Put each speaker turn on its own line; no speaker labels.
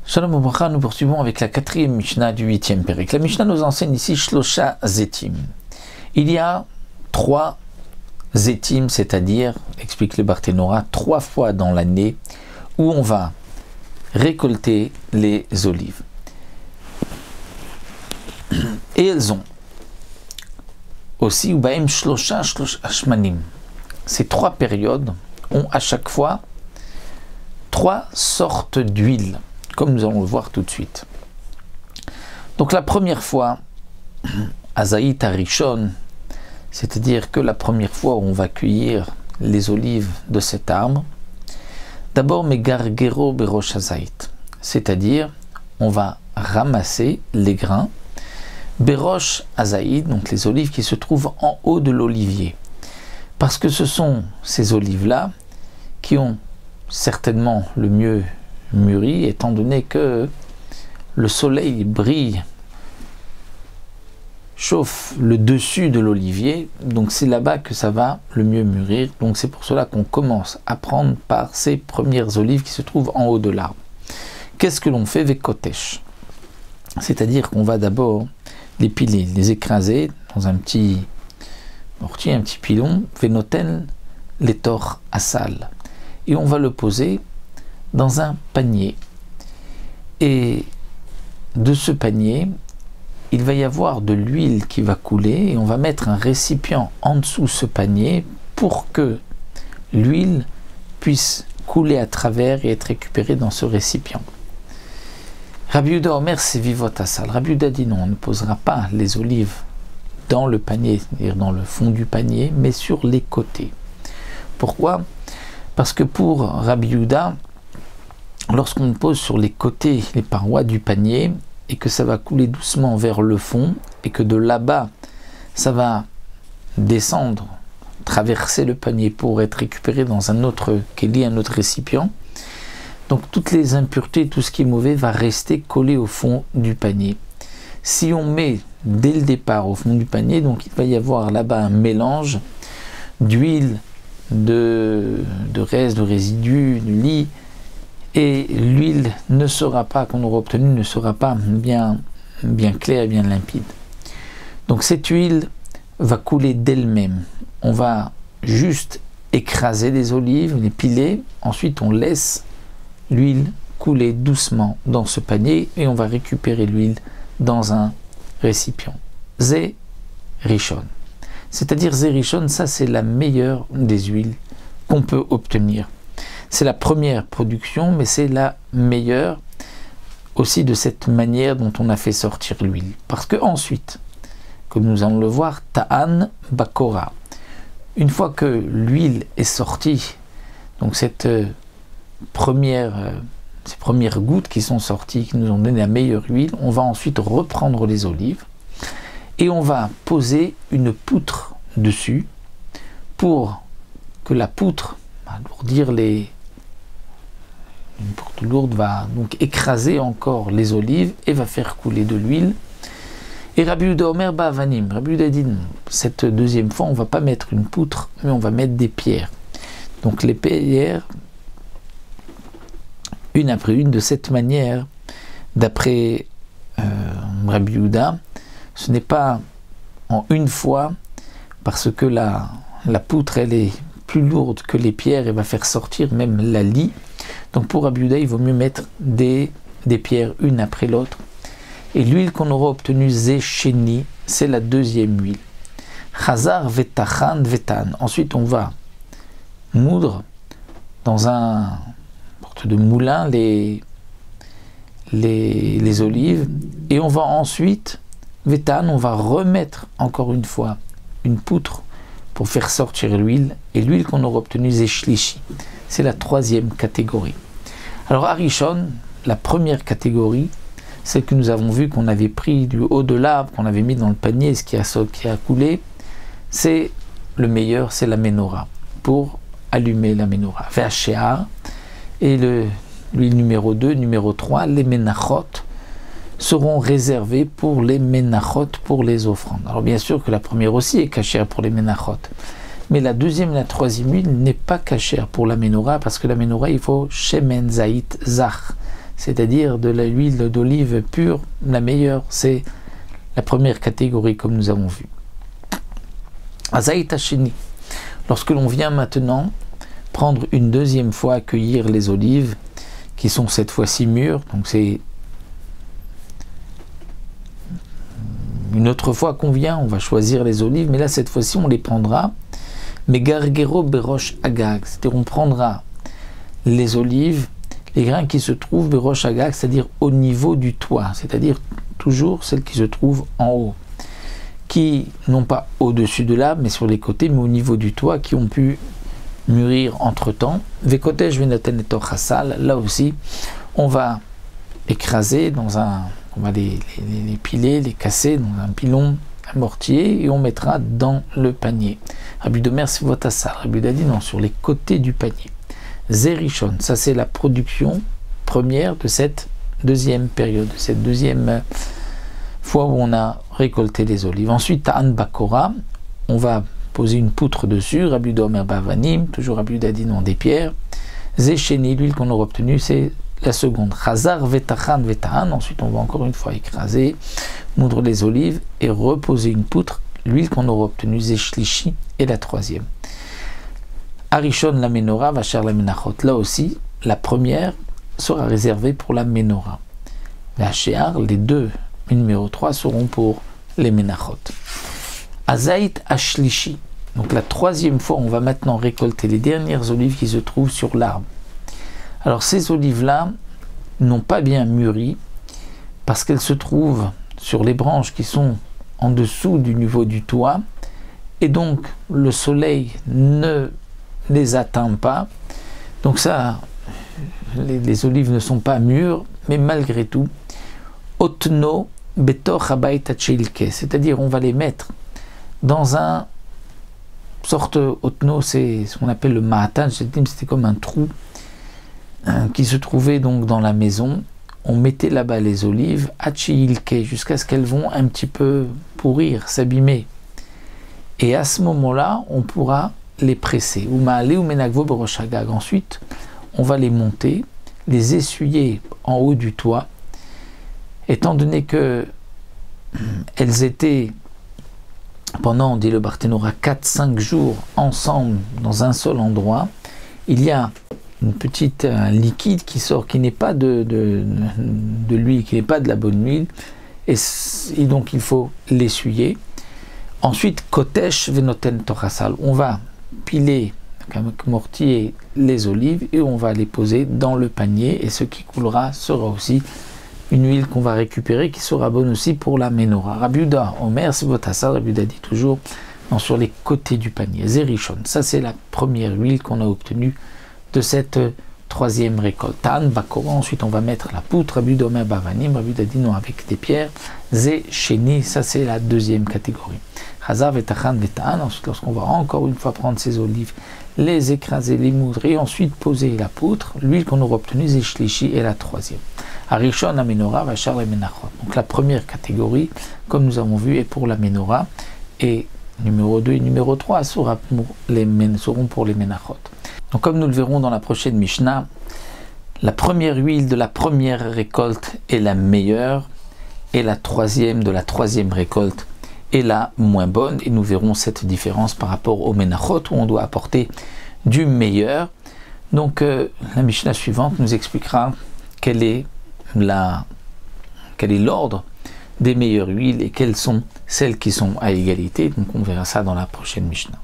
Shalom Obracha, nous poursuivons avec la quatrième Mishnah du 8e Pérek. La Mishnah nous enseigne ici Shlosha Zetim. Il y a 3 Zetim, c'est-à-dire, explique le Barthénora, 3 fois dans l'année où on va récolter les olives. Et elles ont aussi Ubaim Shlosha Shmanim. Ces 3 périodes ont à chaque fois 3 sortes d'huile, comme nous allons le voir tout de suite. Donc la première fois, Azaït Arishon, c'est-à-dire que la première fois où on va cueillir les olives de cet arbre, d'abord Megargero Berosh Azaït, c'est-à-dire on va ramasser les grains Berosh Azaït, donc les olives qui se trouvent en haut de l'olivier, parce que ce sont ces olives-là qui ont certainement le mieux mûri, étant donné que le soleil brille, chauffe le dessus de l'olivier, donc c'est là-bas que ça va le mieux mûrir. Donc c'est pour cela qu'on commence à prendre par ces premières olives qui se trouvent en haut de l'arbre. Qu'est-ce que l'on fait avec Kotesh? C'est-à-dire qu'on va d'abord les piler, les écraser dans un petit mortier, un petit pilon, Venoten les tor asal, et on va le poser dans un panier. Et de ce panier, il va y avoir de l'huile qui va couler et on va mettre un récipient en dessous ce panier pour que l'huile puisse couler à travers et être récupérée dans ce récipient. Rabbi Yehuda Omer c'est vivot asal. Rabbi Yehuda dit non, on ne posera pas les olives dans le panier, c'est-à-dire dans le fond du panier, mais sur les côtés. Pourquoi? Parce que pour Rabbi Yehuda, lorsqu'on pose sur les côtés les parois du panier et que ça va couler doucement vers le fond et que de là-bas ça va descendre, traverser le panier pour être récupéré dans un autre kéli, un autre récipient, donc toutes les impuretés, tout ce qui est mauvais va rester collé au fond du panier. Si on met dès le départ au fond du panier, donc il va y avoir là-bas un mélange d'huile, de restes, de résidus, de lit, et l'huile ne sera pas, qu'on aura obtenue, ne sera pas bien claire et bien limpide. Donc cette huile va couler d'elle-même. On va juste écraser les olives, les piler, ensuite on laisse l'huile couler doucement dans ce panier et on va récupérer l'huile dans un récipient. Zé Rishon. C'est-à-dire Zé Rishon, ça c'est la meilleure des huiles qu'on peut obtenir. C'est la première production, mais c'est la meilleure aussi de cette manière dont on a fait sortir l'huile. Parce que ensuite, comme nous allons le voir, Ta'an Bakora. Une fois que l'huile est sortie, donc ces premières gouttes qui sont sorties, qui nous ont donné la meilleure huile, on va ensuite reprendre les olives et on va poser une poutre dessus pour que la poutre, une poutre lourde va donc écraser encore les olives et va faire couler de l'huile. Et Rabbi Yehuda Omer Ba'avanim, Rabbi Yehuda dit cette deuxième fois on ne va pas mettre une poutre mais on va mettre des pierres. Donc les pierres, une après une, de cette manière, d'après Rabbi Yehuda, ce n'est pas en une fois, parce que la poutre elle est plus lourde que les pierres et va faire sortir même la lie. Donc pour Rabbi Yehuda, il vaut mieux mettre des pierres une après l'autre. Et l'huile qu'on aura obtenue, Zécheni, c'est la deuxième huile. Chazar vetachan vetan. Ensuite, on va moudre dans un sorte de moulin les olives. Et on va ensuite, vetan, on va remettre encore une fois une poutre pour faire sortir l'huile. Et l'huile qu'on aura obtenue, Zéchlichi. C'est la troisième catégorie. Alors Arishon, la première catégorie, celle que nous avons vu qu'on avait pris du haut de l'arbre, qu'on avait mis dans le panier, ce qui a coulé, c'est le meilleur, c'est la menorah, pour allumer la menorah. Ve'ashear, et l'huile numéro 2, numéro 3, les menachot, seront réservés pour les menachot, pour les offrandes. Alors bien sûr que la première aussi est cachère pour les menachot, mais la deuxième et la troisième huile n'est pas cachère pour la menorah, parce que la menorah, il faut shemen zaït zach, c'est-à-dire de l'huile d'olive pure, la meilleure, c'est la première catégorie comme nous avons vu. Azaït hasheni, lorsque l'on vient maintenant prendre une deuxième fois à cueillir les olives, qui sont cette fois-ci mûres, donc c'est une autre fois qu'on vient, on va choisir les olives, mais là cette fois-ci on les prendra, mais gargero berosh agag, c'est-à-dire on prendra les olives, les grains qui se trouvent berosh agag, c'est-à-dire au niveau du toit, c'est-à-dire toujours celles qui se trouvent en haut, qui non pas au-dessus de l'arbre, mais sur les côtés, mais au niveau du toit, qui ont pu mûrir entre-temps. Vekotesh venaten etor chassal, là aussi, on va écraser on va les piler, les casser dans un pilon, un mortier, et on mettra dans le panier. Rabbi Domer Sivotassal, Rabbi Dadi, non, sur les côtés du panier. Zerishon, ça c'est la production première de cette deuxième période, de cette deuxième fois où on a récolté les olives. Ensuite, Ta'an Bakora, on va poser une poutre dessus, Rabbi Domer Bavanim, toujours Rabbi Dadi, non, des pierres. Zécheni, l'huile qu'on aura obtenue, c'est la seconde. Chazar Vetachan Vetaan, ensuite on va encore une fois écraser, moudre les olives et reposer une poutre, l'huile qu'on aura obtenue, Zéchlichi, est la troisième. Arishon la menorah, Vachar la menachot, là aussi, la première sera réservée pour la menorah. La Shear, les deux, numéro 3, seront pour les menachot. Azaït Ashlishi, donc la troisième fois, on va maintenant récolter les dernières olives qui se trouvent sur l'arbre. Alors ces olives-là n'ont pas bien mûri parce qu'elles se trouvent sur les branches qui sont en dessous du niveau du toit et donc le soleil ne les atteint pas. Donc ça, les olives ne sont pas mûres, mais malgré tout, otno betor habayit hatchilke, c'est-à-dire on va les mettre dans un sorte otno, c'est ce qu'on appelle le ma'atan, c'était comme un trou qui se trouvait donc dans la maison. On mettait là-bas les olives hatchilke jusqu'à ce qu'elles vont un petit peu pourrir, s'abîmer. Et à ce moment-là, on pourra les presser. Ensuite, on va les monter, les essuyer en haut du toit, étant donné que elles étaient pendant, dit le Barthénora, 4-5 jours ensemble dans un seul endroit. Il y a une petite liquide qui sort, qui n'est pas de l'huile, qui n'est pas de la bonne huile, et donc il faut l'essuyer. Ensuite, kotesh venoten torasal, on va piler avec mortier les olives et on va les poser dans le panier, et ce qui coulera sera aussi une huile qu'on va récupérer, qui sera bonne aussi pour la menorah. Rabbi Yehuda Omer Sivotassal, Rabbi Yehuda dit toujours sur les côtés du panier. Zerishon, ça c'est la première huile qu'on a obtenue de cette troisième récolte. Ta'an Bakora, ensuite on va mettre la poutre, Rabbi Yehuda Omer Bavanim, Rabbi Yehuda dit non, avec des pierres. Zécheni, ça c'est la deuxième catégorie. Chazar Vetachan Vetaan, ensuite lorsqu'on va encore une fois prendre ces olives, les écraser, les moudre et ensuite poser la poutre, l'huile qu'on aura obtenue, Zéchlichi, est la troisième. Arishon la menorah, Vachar la menachot. Donc la première catégorie, comme nous avons vu, est pour la menorah, et numéro 2 et numéro 3 seront pour les menachot. Donc comme nous le verrons dans la prochaine Mishnah, la première huile de la première récolte est la meilleure, et la troisième de la troisième récolte est la moins bonne, et nous verrons cette différence par rapport au menachot où on doit apporter du meilleur. Donc la Mishnah suivante nous expliquera quel est l'ordre des meilleures huiles et quelles sont celles qui sont à égalité. Donc on verra ça dans la prochaine Mishnah.